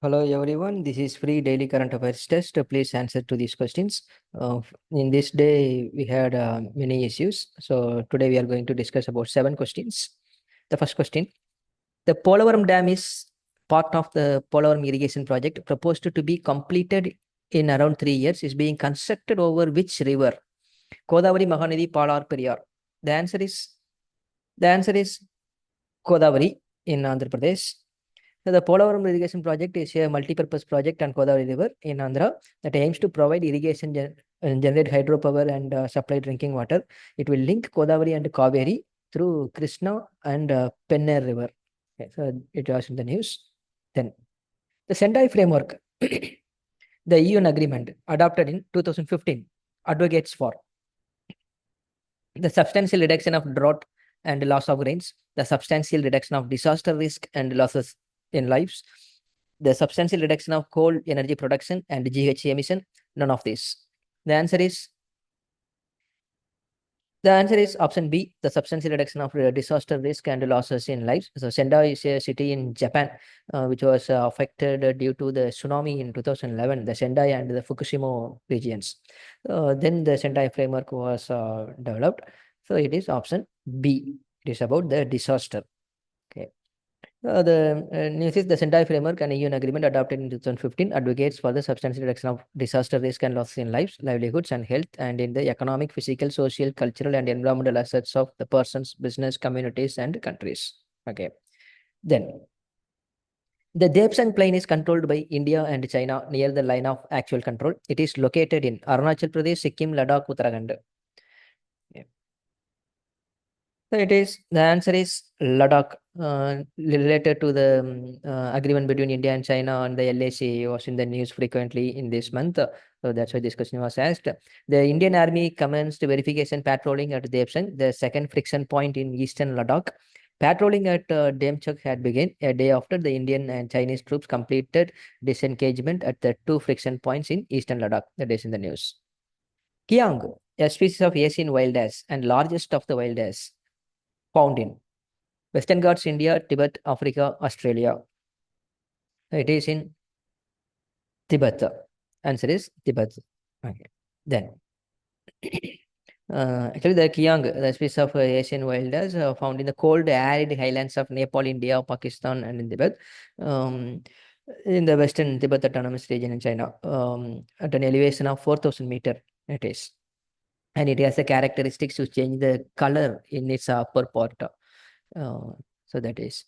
Hello everyone, this is free daily current affairs test. Please answer to these questions. In this day, we had many issues. So today we are going to discuss about 7 questions. The first question, the Polavaram Dam is part of the Polavaram irrigation project proposed to be completed in around 3 years is being constructed over which river? Godavari, Mahanadi, Palar, Periyar. The answer is Godavari in Andhra Pradesh. So the Polavaram irrigation project is a multi-purpose project on Godavari River in Andhra that aims to provide irrigation and generate hydropower and supply drinking water. It will link Godavari and Kaveri through Krishna and Penner River. Okay, so it was in the news. Then the Sendai framework, the UN agreement adopted in 2015, advocates for the substantial reduction of drought and loss of rains, the substantial reduction of disaster risk and losses in lives, the substantial reduction of coal energy production and GHG emission, none of this. The answer is option B, the substantial reduction of disaster risk and losses in lives. So Sendai is a city in Japan which was affected due to the tsunami in 2011, the Sendai and the Fukushima regions. Then the Sendai framework was developed. So it is option B. It is about the disaster. Okay. The news is the Sendai framework and UN agreement adopted in 2015 advocates for the substantial reduction of disaster risk and losses in lives, livelihoods, and health, and in the economic, physical, social, cultural, and environmental assets of the persons, business, communities, and countries. Okay. Then the Depsang Plain is controlled by India and China near the line of actual control. It is located in Arunachal Pradesh, Sikkim, Ladakh, Uttarakhand. So the answer is Ladakh, related to the agreement between India and China and the LAC was in the news frequently in this month. So that's why this question was asked. The Indian Army commenced verification patrolling at Depsang, the second friction point in eastern Ladakh. Patrolling at Demchok had begun a day after the Indian and Chinese troops completed disengagement at the 2 friction points in eastern Ladakh. That is in the news. Kiang, a species of Asian wild ass and largest of the wild ass, found in Western Ghats, India, Tibet, Africa, Australia. It is in Tibet. Answer is Tibet. Okay. Then, actually, the Kiang, the species of Asian wild ass, found in the cold, arid highlands of Nepal, India, Pakistan, and in Tibet. In the Western Tibet Autonomous Region in China, at an elevation of 4,000 meters, it is. And it has a characteristics to change the color in its upper part. So that is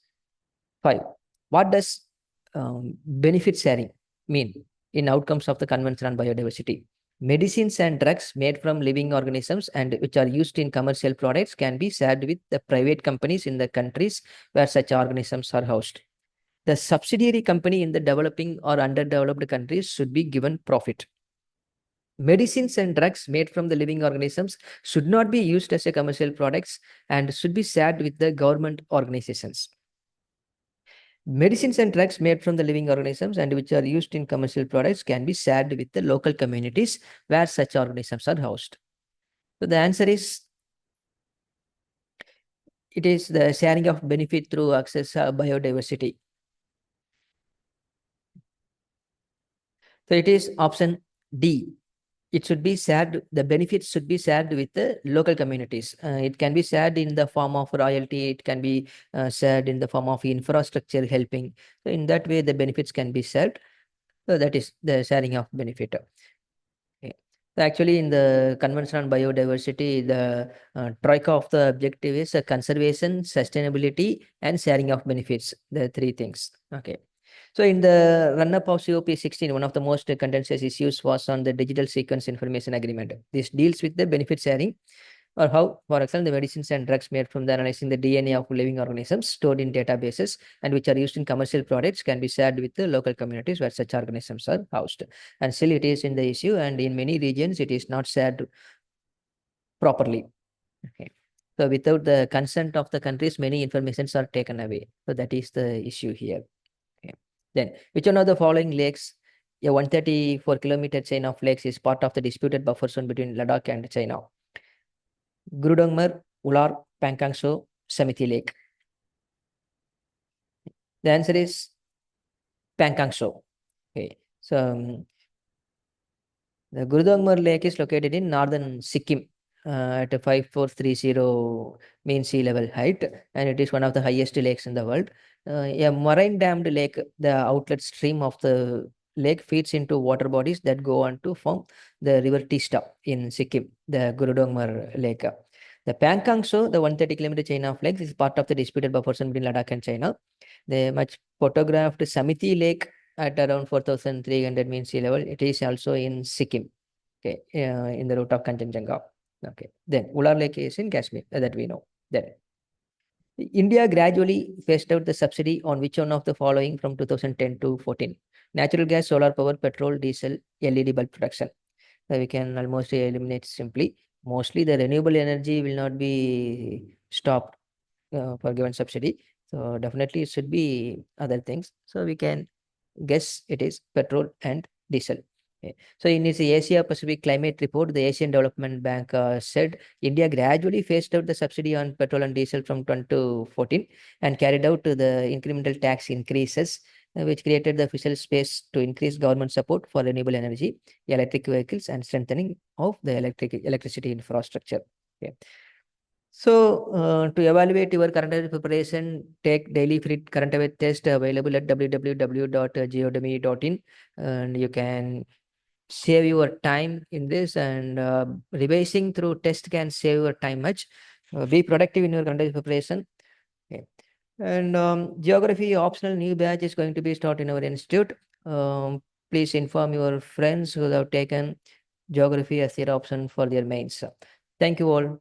5. What does benefit sharing mean in outcomes of the Convention on Biodiversity? Medicines and drugs made from living organisms and which are used in commercial products can be shared with the private companies in the countries where such organisms are housed. The subsidiary company in the developing or underdeveloped countries should be given profit. Medicines and drugs made from the living organisms should not be used as a commercial products and should be shared with the government organizations. Medicines and drugs made from the living organisms and which are used in commercial products can be shared with the local communities where such organisms are housed. So the answer is, it is the sharing of benefit through access biodiversity. So it is option D. It should be shared, the benefits should be shared with the local communities. It can be shared in the form of royalty, it can be shared in the form of infrastructure helping. So in that way, the benefits can be shared. So that is the sharing of benefit. Okay. So actually, in the Convention on Biodiversity, the troika of the objective is conservation, sustainability, and sharing of benefits, the 3 things. Okay. So in the run-up of COP16, one of the most contentious issues was on the Digital Sequence Information Agreement. This deals with the benefit sharing, or how, for example, the medicines and drugs made from the analyzing the DNA of living organisms stored in databases and which are used in commercial products can be shared with the local communities where such organisms are housed. And still it is in the issue, and in many regions it is not shared properly. Okay. So without the consent of the countries, many informations are taken away. So that is the issue here. Okay. Then, which one of the following lakes, a 134-kilometer chain of lakes, is part of the disputed buffer zone between Ladakh and China? Gurudongmar, Ular, Pangkangso, Samiti Lake. The answer is Pangkangso. Okay. So the Gurudongmar Lake is located in northern Sikkim at a 5430 mean sea level height, and it is one of the highest lakes in the world. A marine dammed lake, the outlet stream of the lake feeds into water bodies that go on to form the river Tista in Sikkim, the Gurudongmar Lake. The Pangkang Tso, the 130-kilometer chain of lakes, is part of the disputed buffer zone between Ladakh and China. The much photographed Samiti Lake at around 4,300 mean sea level. It is also in Sikkim, okay, in the route of Kanchenjunga. Okay, then Ular Lake is in Kashmir, that we know. Then India gradually phased out the subsidy on which one of the following from 2010 to 14? Natural gas, solar power, petrol, diesel, LED bulb production. We can almost eliminate simply. Mostly the renewable energy will not be stopped for given subsidy. So definitely it should be other things. So we can guess it is petrol and diesel. Okay. So in its Asia Pacific Climate Report, the Asian Development Bank said India gradually phased out the subsidy on petrol and diesel from 2014 and carried out the incremental tax increases, which created the fiscal space to increase government support for renewable energy, electric vehicles, and strengthening of the electricity infrastructure. Okay. So, to evaluate your current affairs preparation, take daily free current affairs test available at www.geodemy.in, and you can save your time in this. And revising through test can save your time much. Be productive in your current affairs preparation. Okay. And geography optional new batch is going to be started in our institute. Please inform your friends who have taken geography as their option for their mains. Thank you all.